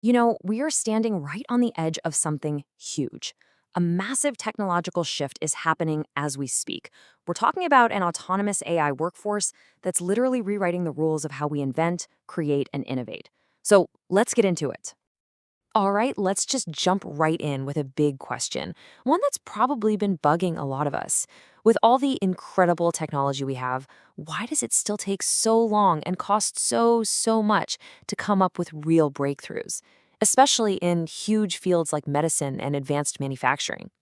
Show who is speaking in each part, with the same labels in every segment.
Speaker 1: We are standing right on the edge of something huge. A massive technological shift is happening as we speak. We're talking about an autonomous AI workforce that's literally rewriting the rules of how we invent, create, and innovate. So let's get into it. All right, let's just jump right in with a big question, one that's probably been bugging a lot of us. With all the incredible technology we have, why does it still take so long and cost so much to come up with real breakthroughs, especially in huge fields like medicine and advanced manufacturing?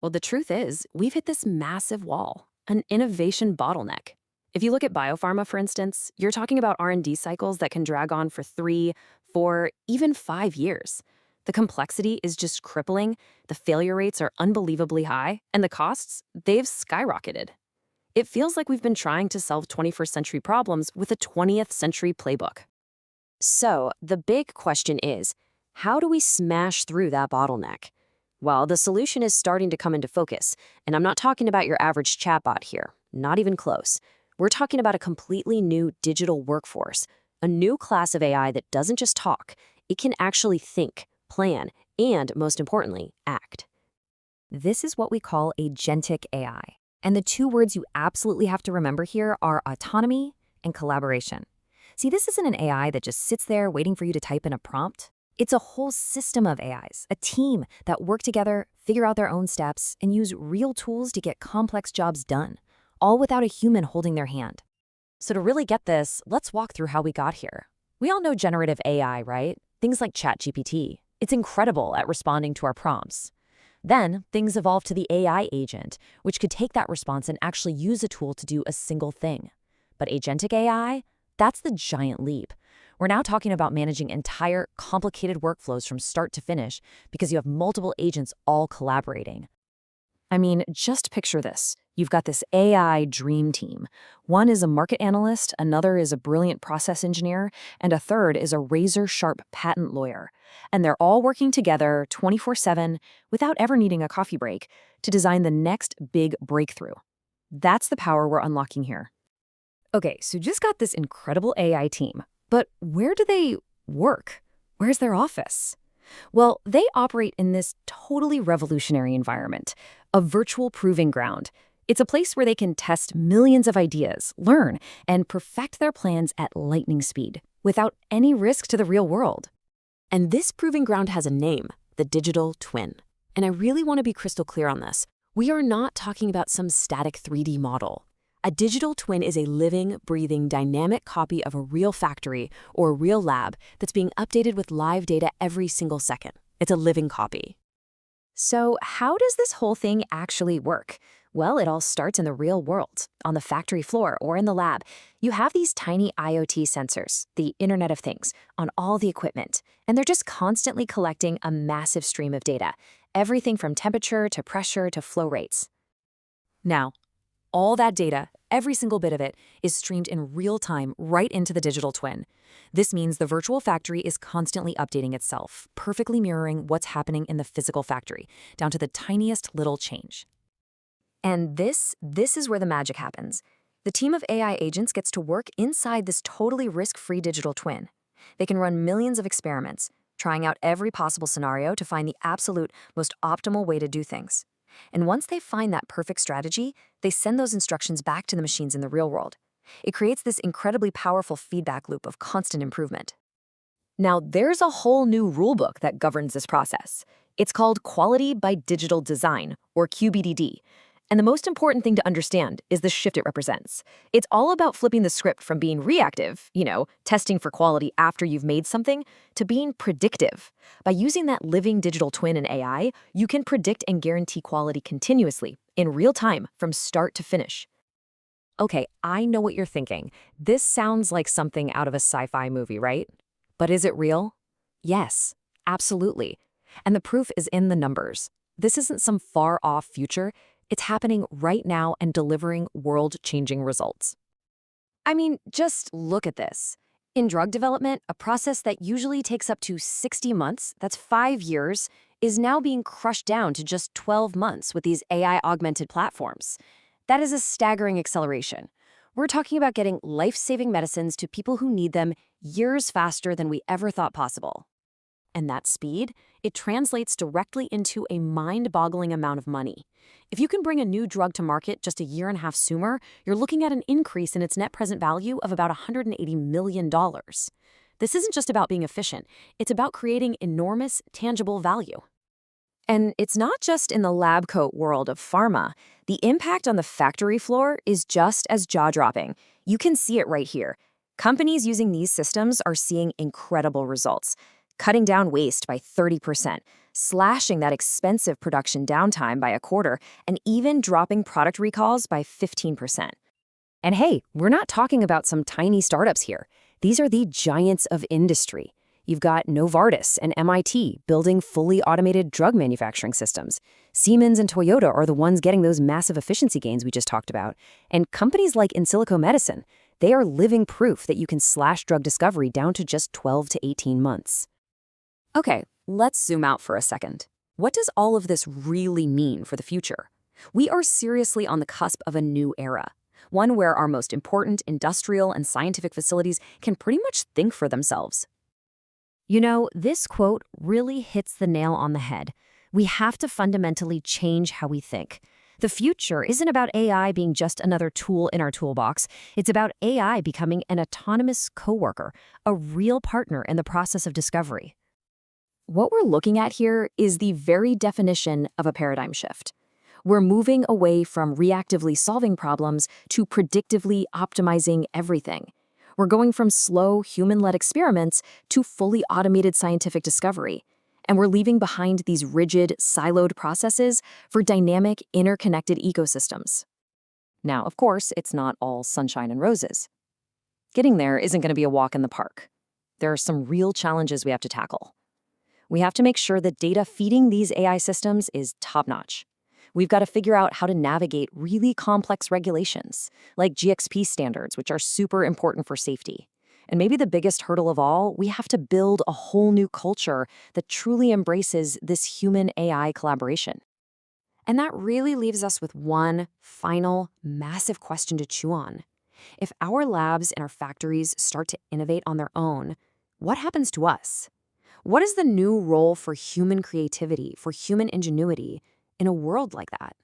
Speaker 1: Well, the truth is, we've hit this massive wall, an innovation bottleneck. If you look at BioPharma, for instance, you're talking about R&D cycles that can drag on for 3, 4, even 5 years. The complexity is just crippling, the failure rates are unbelievably high, and the costs, they've skyrocketed. It feels like we've been trying to solve 21st century problems with a 20th century playbook. So, the big question is, how do we smash through that bottleneck? Well, the solution is starting to come into focus, and I'm not talking about your average chatbot here, not even close. We're talking about a completely new digital workforce, a new class of AI that doesn't just talk, it can actually think, plan, and most importantly, act. This is what we call agentic AI. And the two words you absolutely have to remember here are autonomy and collaboration. See, this isn't an AI that just sits there waiting for you to type in a prompt. It's a whole system of AIs, a team that work together, figure out their own steps, and use real tools to get complex jobs done, all without a human holding their hand. So to really get this, let's walk through how we got here. We all know generative AI, right? Things like ChatGPT. It's incredible at responding to our prompts. Then, things evolved to the AI agent, which could take that response and actually use a tool to do a single thing. But agentic AI? That's the giant leap. We're now talking about managing entire, complicated workflows from start to finish because you have multiple agents all collaborating. I mean, just picture this. You've got this AI dream team. One is a market analyst, another is a brilliant process engineer, and a third is a razor-sharp patent lawyer. And they're all working together 24/7 without ever needing a coffee break to design the next big breakthrough. That's the power we're unlocking here. Okay, so just got this incredible AI team. But where do they work? Where's their office? Well, they operate in this totally revolutionary environment, a virtual proving ground. It's a place where they can test millions of ideas, learn, and perfect their plans at lightning speed, without any risk to the real world. And this proving ground has a name, the digital twin. And I really want to be crystal clear on this. We are not talking about some static 3D model. A digital twin is a living, breathing, dynamic copy of a real factory or a real lab that's being updated with live data every single second. It's a living copy. So how does this whole thing actually work? Well, it all starts in the real world, on the factory floor or in the lab. You have these tiny IoT sensors, the Internet of Things, on all the equipment, and they're just constantly collecting a massive stream of data, everything from temperature to pressure to flow rates. Now, all that data, every single bit of it, is streamed in real time right into the digital twin. This means the virtual factory is constantly updating itself, perfectly mirroring what's happening in the physical factory, down to the tiniest little change. And this is where the magic happens. The team of AI agents gets to work inside this totally risk-free digital twin. They can run millions of experiments, trying out every possible scenario to find the absolute most optimal way to do things. And once they find that perfect strategy, they send those instructions back to the machines in the real world. It creates this incredibly powerful feedback loop of constant improvement. Now, there's a whole new rulebook that governs this process. It's called Quality by Digital Design, or QBDD. And the most important thing to understand is the shift it represents. It's all about flipping the script from being reactive, testing for quality after you've made something, to being predictive. By using that living digital twin in AI, you can predict and guarantee quality continuously, in real time, from start to finish. Okay, I know what you're thinking. This sounds like something out of a sci-fi movie, right? But is it real? Yes, absolutely. And the proof is in the numbers. This isn't some far-off future. It's happening right now and delivering world-changing results. I mean, just look at this. In drug development, a process that usually takes up to 60 months, that's 5 years, is now being crushed down to just 12 months with these AI-augmented platforms. That is a staggering acceleration. We're talking about getting life-saving medicines to people who need them years faster than we ever thought possible. and that speed, it translates directly into a mind-boggling amount of money. If you can bring a new drug to market just a year and a half sooner, you're looking at an increase in its net present value of about $180 million. This isn't just about being efficient, it's about creating enormous, tangible value. And it's not just in the lab coat world of pharma. The impact on the factory floor is just as jaw-dropping. You can see it right here. Companies using these systems are seeing incredible results, cutting down waste by 30%, slashing that expensive production downtime by a quarter, and even dropping product recalls by 15%. And hey, we're not talking about some tiny startups here. These are the giants of industry. You've got Novartis and MIT building fully automated drug manufacturing systems. Siemens and Toyota are the ones getting those massive efficiency gains we just talked about. And companies like In Silico Medicine, they are living proof that you can slash drug discovery down to just 12 to 18 months. Okay, let's zoom out for a second. What does all of this really mean for the future? We are seriously on the cusp of a new era, one where our most important industrial and scientific facilities can pretty much think for themselves. You know, this quote really hits the nail on the head. We have to fundamentally change how we think. The future isn't about AI being just another tool in our toolbox. It's about AI becoming an autonomous coworker, a real partner in the process of discovery. What we're looking at here is the very definition of a paradigm shift. We're moving away from reactively solving problems to predictively optimizing everything. We're going from slow, human-led experiments to fully automated scientific discovery. And we're leaving behind these rigid, siloed processes for dynamic, interconnected ecosystems. Now, of course, it's not all sunshine and roses. Getting there isn't going to be a walk in the park. There are some real challenges we have to tackle. We have to make sure that data feeding these AI systems is top-notch. We've got to figure out how to navigate really complex regulations, like GXP standards, which are super important for safety. And maybe the biggest hurdle of all, we have to build a whole new culture that truly embraces this human-AI collaboration. And that really leaves us with one final, massive question to chew on. If our labs and our factories start to innovate on their own, what happens to us? What is the new role for human creativity, for human ingenuity, in a world like that?